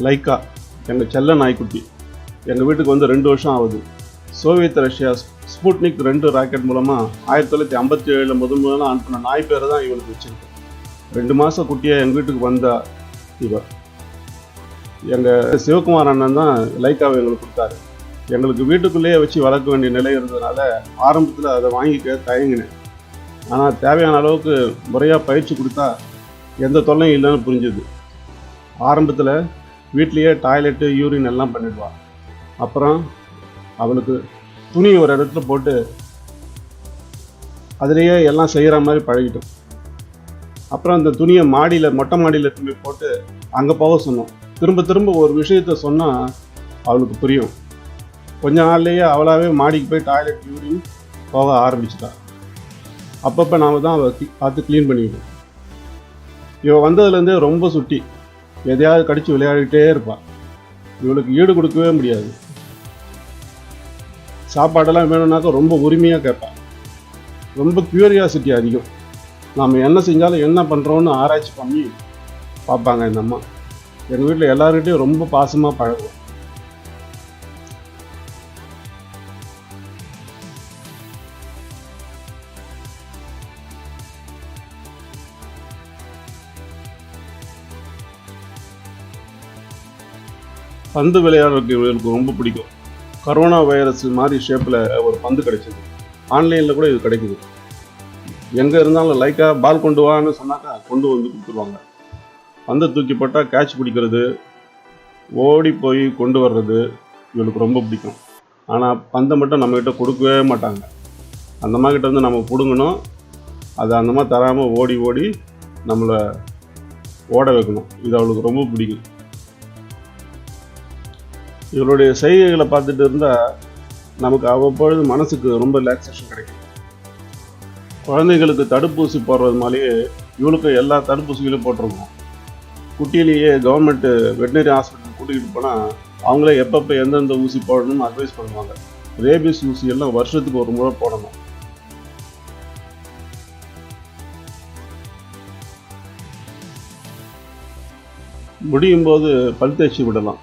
Lyca எங்கள் செல்ல நாய்க்குட்டி எங்கள் வீட்டுக்கு வந்து 2 வருஷம் ஆகுது. சோவியத் ரஷ்யா ஸ்புட்னிக் 2 ராக்கெட் மூலமாக 1957 முதல்ல அனுப்பின நாய் பேரை தான் இவளுக்கு வச்சுருக்கு. 2 மாதம் குட்டியாக எங்கள் வீட்டுக்கு வந்தா இவர். எங்கள் சிவகுமார் அண்ணன் தான் லைக்காவை எங்களுக்கு கொடுத்தாரு. எங்களுக்கு வீட்டுக்குள்ளேயே வச்சு வளர்க்க வேண்டிய நிலை இருந்ததுனால ஆரம்பத்தில் அதை வாங்கிக்க தயங்கினேன். ஆனால் தேவையான அளவுக்கு முறையாக பயிற்சி கொடுத்தா எந்த தொல்லையும் இல்லைன்னு புரிஞ்சுது. ஆரம்பத்தில் வீட்லேயே டாய்லெட்டு யூரின் எல்லாம் பண்ணிடுவாள். அப்புறம் அவளுக்கு துணி ஒரு இடத்துல போட்டு அதுலேயே எல்லாம் செய்கிற மாதிரி பழகிட்டோம். அப்புறம் அந்த துணியை மொட்டை மாடியில் திரும்பி போட்டு அங்கே போக சொன்னோம். திரும்ப திரும்ப ஒரு விஷயத்த சொன்னால் அவளுக்கு புரியும். கொஞ்ச நாள்லேயே அவளாகவே மாடிக்கு போய் டாய்லெட் யூரின் போக ஆரம்பிச்சிட்டா. அப்பப்போ நாம் தான் அவள் பார்த்து க்ளீன் பண்ணிவிடுவோம். இவள் வந்ததுலேருந்தே ரொம்ப சுட்டி, எதையாவது கடிச்சு விளையாடிக்கிட்டே இருப்பாள். இவளுக்கு ஈடு கொடுக்கவே முடியாது. சாப்பாடெல்லாம் வேணும்னாக்கா ரொம்ப உரிமையாக கேட்பாள். ரொம்ப க்யூரியாசிட்டி அதிகம். நாம் என்ன செஞ்சாலும் என்ன பண்ணுறோன்னு ஆராய்ச்சி பண்ணி பார்ப்பாங்க இந்த அம்மா. எங்கள் வீட்டில் எல்லாருக்கிட்டையும் ரொம்ப பாசமாக பழகுவோம். பந்து விளையாடுறதுக்கு இவங்களுக்கு ரொம்ப பிடிக்கும். கரோனா வைரஸ் மாதிரி ஷேப்பில் ஒரு பந்து கிடைச்சிது. ஆன்லைனில் கூட இது கிடைக்குது. எங்கே இருந்தாலும் லைக்கா பால் கொண்டு வான்னு சொன்னாக்கா கொண்டு வந்து கொடுத்துருவாங்க. பந்தை தூக்கி போட்டால் கேட்ச் பிடிக்கிறது, ஓடி போய் கொண்டு வர்றது இவளுக்கு ரொம்ப பிடிக்கும். ஆனால் பந்தை மட்டும் நம்மக்கிட்ட கொடுக்கவே மாட்டாங்க. அந்த மாதிரிகிட்ட வந்து நம்ம பிடுங்கணும். அது அந்த மாதிரி தராமல் ஓடி ஓடி நம்மளை ஓட வைக்கணும். இது அவளுக்கு ரொம்ப பிடிக்கும். இவளுடைய செய்கைகளை பார்த்துட்டு இருந்தால் நமக்கு அவ்வப்பொழுது மனசுக்கு ரொம்ப ரிலாக்ஸேஷன் கிடைக்கும். குழந்தைகளுக்கு தடுப்பூசி போடுறது மாதிரியே இவளுக்கு எல்லா தடுப்பூசிகளையும் போட்டிருக்கோம். குட்டியிலேயே கவர்மெண்ட்டு வெட்டினரி ஹாஸ்பிட்டல் கூட்டிகிட்டு போனால் அவங்களே எப்பப்போ எந்தெந்த ஊசி போடணும்னு அட்வைஸ் பண்ணுவாங்க. ரேபிஸ் ஊசி எல்லாம் வருஷத்துக்கு ஒரு முறை போடணும். முடியும் போது பல் தேய்ச்சி விடலாம்.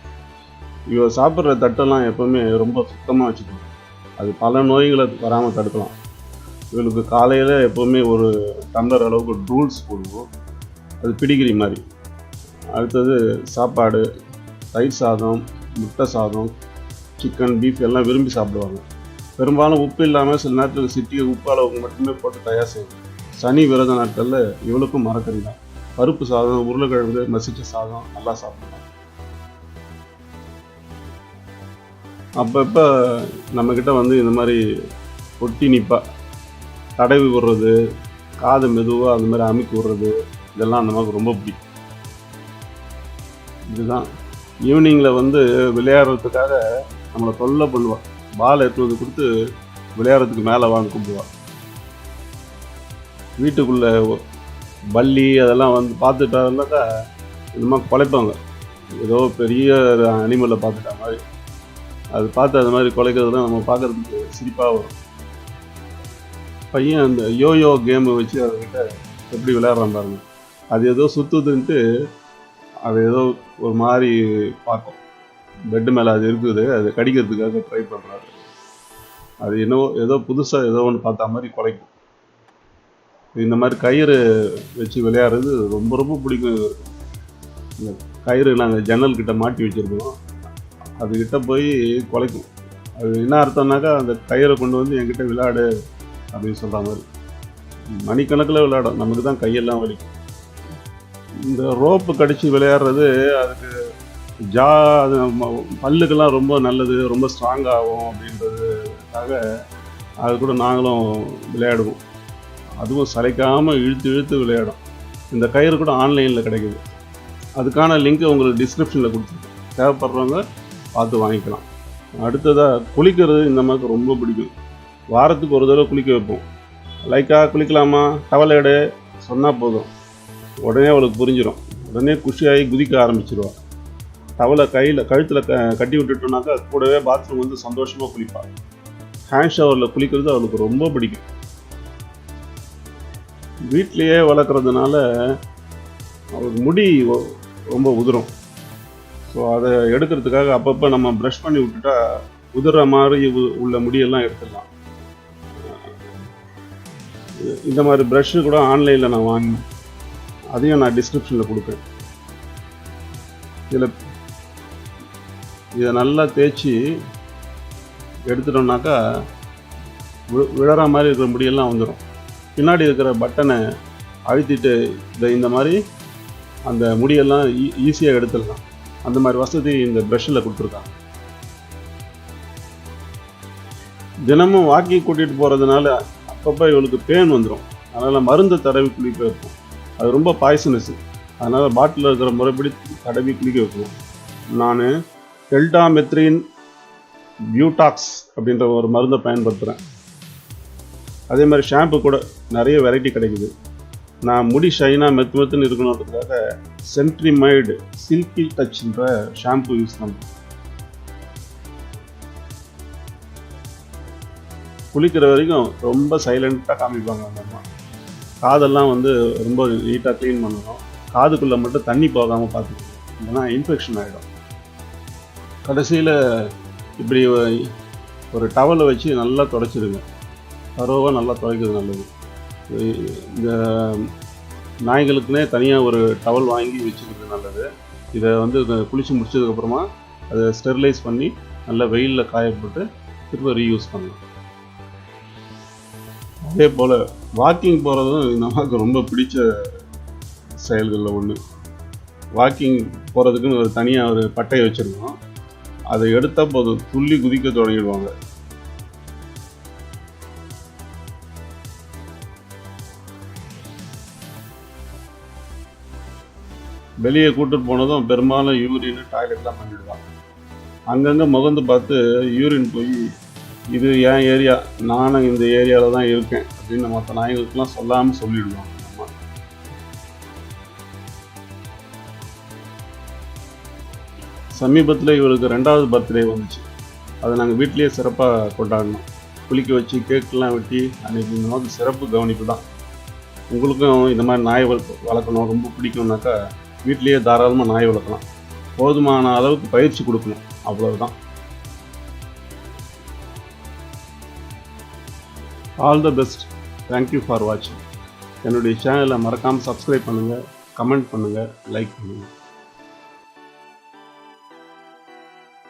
இவ சாப்பிட்ற தட்டெல்லாம் எப்போவுமே ரொம்ப சுத்தமாக வச்சுக்கணும். அது பல நோய்களை வராமல் தடுக்கலாம். இவளுக்கு காலையில் எப்போவுமே ஒரு டம்ளர் அளவுக்கு ட்ரூல்ஸ் போடுவோம். அது பிடிக்கிற மாதிரி. அடுத்தது சாப்பாடு, தயிர் சாதம், முட்டை சாதம், சிக்கன், பீஃப் எல்லாம் விரும்பி சாப்பிடுவாங்க. பெரும்பாலும் உப்பு இல்லாமல் சில நேரத்தில் சிட்டியை உப்பு அளவுக்கு மட்டுமே போட்டு தயார் செய்வோம். சனி விரத நாட்களில் இவளுக்கும் மறக்கறி தான். பருப்பு சாதம், உருளைக்கிழங்கு, மசிச்ச சாதம் நல்லா சாப்பிடலாம். அப்பப்போ நம்மக்கிட்ட வந்து இந்த மாதிரி ஒட்டி நிற்பா. தடவி விடுறது, காது மெதுவாக அந்த மாதிரி அமுக்கி விடுறது, இதெல்லாம் அந்த மாதிரி ரொம்ப பிடிக்கும். இதுதான் ஈவினிங்கில் வந்து விளையாடுறதுக்காக நம்மளை தொல்லை பண்ணுவாள். பால் எடுத்து வந்து கொடுத்து விளையாடுறதுக்கு மேலே வாங்க கூப்பிடுவாள். வீட்டுக்குள்ளே பல்லி அதெல்லாம் வந்து பார்த்துட்டாருனாக்கா இந்த மாதிரி குலைப்பாங்க. ஏதோ பெரிய அனிமலை பார்த்துட்டா மாதிரி. அது பார்த்து அது மாதிரி குலைக்கிறதுலாம் நம்ம பார்க்குறதுக்கு சிரிப்பாக வரும். பையன் அந்த யோயோ கேமை வச்சு அதுக்கிட்ட எப்படி விளையாடுறான் பாருங்க. அது ஏதோ சுற்றுதுன்ட்டு அது ஏதோ ஒரு மாதிரி பார்க்கும். பெட்டு மேலே அது இருக்குது, அது கடிக்கிறதுக்காக ட்ரை பண்ணுறாரு. அது என்னவோ ஏதோ புதுசாக ஏதோ ஒன்று பார்த்தா மாதிரி குலைக்கும். இந்த மாதிரி கயிறு வச்சு விளையாடுறது ரொம்ப ரொம்ப பிடிக்கும். இந்த கயிறு நாங்கள் ஜன்னல்கிட்ட மாட்டி வச்சுருக்கோம். அதுக்கிட்ட போய் குலைக்கும். அது என்ன அர்த்தம்னாக்கா அந்த கயிறை கொண்டு வந்து என்கிட்ட விளையாடு அப்படின்னு சொல்கிற மாதிரி. மணிக்கணக்கில் விளையாடும். நமக்கு தான் கையெல்லாம் வலிக்கும். இந்த ரோப்பு கடிச்சு விளையாடுறது அதுக்கு அது பல்லுக்கெல்லாம் ரொம்ப நல்லது, ரொம்ப ஸ்ட்ராங் ஆகும் அப்படின்றதுக்காக அது கூட நாங்களும் விளையாடுவோம். அதுவும் சளைக்காமல் இழுத்து இழுத்து விளையாடும். இந்த கயிறு கூட ஆன்லைனில் கிடைக்குது. அதுக்கான லிங்க் உங்களுக்கு டிஸ்கிரிப்ஷனில் கொடுத்துருக்கேன். தேவைப்படுறவங்க பார்த்து வாங்கிக்கலாம். அடுத்ததாக குளிக்கிறது இந்த மாதிரி ரொம்ப பிடிக்கும். வாரத்துக்கு ஒரு தடவை குளிக்க வைப்போம். லைக்கா குளிக்கலாமா, டவல் எடு சொன்னால் போதும், உடனே அவளுக்கு புரிஞ்சிடும். உடனே குஷியாகி குதிக்க ஆரம்பிச்சிடுவாள். டவலை கழுத்தில் கட்டி விட்டுட்டோம்னாக்கா கூடவே பாத்ரூம் வந்து சந்தோஷமாக குளிப்பாள். ஹேண்ட் ஷவரில் குளிக்கிறது அவளுக்கு ரொம்ப பிடிக்கும். வீட்லேயே வளர்க்குறதுனால அவளுக்கு முடி ரொம்ப உதிரும். ஸோ அதை எடுக்கிறதுக்காக அப்பப்போ நம்ம ப்ரஷ் பண்ணி விட்டுட்டா உதிர மாதிரி உள்ள முடியெல்லாம் எடுத்துடலாம். இந்த மாதிரி ப்ரஷ்ஷு கூட ஆன்லைனில் நான் வாங்கினேன். அதையும் நான் டிஸ்கிரிப்ஷனில் கொடுப்பேன். இதை நல்லா தேய்ச்சி எடுத்துட்டோம்னாக்கா விழற மாதிரி இருக்கிற முடியெல்லாம் வந்துடும். பின்னாடி இருக்கிற பட்டனை அழுத்திட்டு இந்த மாதிரி அந்த முடியெல்லாம் ஈஸியாக எடுத்துடலாம். அந்த மாதிரி வசதி இந்த ப்ரஷ்ஷில் கொடுத்துருக்காங்க. தினமும் வாக்கிங் கூட்டிகிட்டு போகிறதுனால அப்பப்போ இவளுக்கு பேன் வந்துடும். அதனால் மருந்து தடவி குளிக்க வைப்போம். அது ரொம்ப பாய்சனஸ். அதனால் பாட்டிலில் இருக்கிற முறைப்படி தடவி குளிக்க வைக்கணும். நான் டெல்டாமெத்ரின் பியூடாக்ஸ் அப்படின்ற ஒரு மருந்தை பயன்படுத்துகிறேன். அதே மாதிரி ஷாம்பு கூட நிறைய வெரைட்டி கிடைக்குது. நான் முடி ஷைனாக மெத்துன்னு இருக்கணுன்றதுக்காக சென்ட்ரிமைடு சில்கி டச்ன்ற ஷாம்பு யூஸ் பண்ணுறேன். குளிக்கிற வரைக்கும் ரொம்ப சைலண்ட்டாக காமிப்பாங்க அந்த அம்மா. காதெல்லாம் வந்து ரொம்ப நீட்டாக க்ளீன் பண்ணணும். காதுக்குள்ளே மட்டும் தண்ணி போகாமல் பார்த்துக்கணும், இல்லைன்னா இன்ஃபெக்ஷன் ஆகிடும். கடைசியில் இப்படி ஒரு டவலை வச்சு நல்லா துடைச்சிடுங்க. தரோவாக நல்லா துவைக்கிறது நல்லது. இந்த நாய்களுக்குன்னே தனியாக ஒரு டவல் வாங்கி வச்சுக்கிறது நல்லது. இதை வந்து குளித்து முடிச்சதுக்கப்புறமா அதை ஸ்டெரிலைஸ் பண்ணி நல்லா வெயிலில் காயப்போட்டு திரும்ப ரீயூஸ் பண்ணலாம். அதே போல் வாக்கிங் போகிறதும் நமக்கு ரொம்ப பிடிச்ச செயல்களில் ஒன்று. வாக்கிங் போகிறதுக்குன்னு ஒரு தனியாக ஒரு பட்டையை வச்சுருக்கோம். அதை எடுத்தால் போதும் துள்ளி குதிக்க தொடங்கிடுவாங்க. வெளியே கூட்டிட்டு போனதும் பெரும்பாலும் யூரின் டாய்லெட்லாம் பண்ணிடுவாங்க. அங்கங்கே முகந்து பார்த்து யூரின் போய் இது என் ஏரியா, நானும் இந்த ஏரியாவில் தான் இருக்கேன் அப்படின்னு மற்ற நாய்களுக்கெல்லாம் சொல்லாமல் சொல்லிடுவாங்க. நம்ம சமீபத்தில் இவருக்கு 2வது பர்த்டே வந்துச்சு. அதை நாங்கள் வீட்லேயே சிறப்பாக கொண்டாடினோம். குளிக்க வச்சு கேக்கெலாம் வெட்டி அன்றைக்கி நமக்கு சிறப்பு கவனிப்பு தான். உங்களுக்கும் இந்த மாதிரி நாய் வளர்க்கணும் ரொம்ப பிடிக்கும்னாக்கா வீட்லேயே தாராளமாக நாய் வளர்க்கலாம். போதுமான அளவுக்கு பயிற்சி கொடுக்கணும், அவ்வளவுதான். All the best. Thank you for வாட்சிங். என்னுடைய சேனலை மறக்காமல் சப்ஸ்கிரைப் பண்ணுங்கள், கமெண்ட் பண்ணுங்கள், லைக் பண்ணுங்கள்.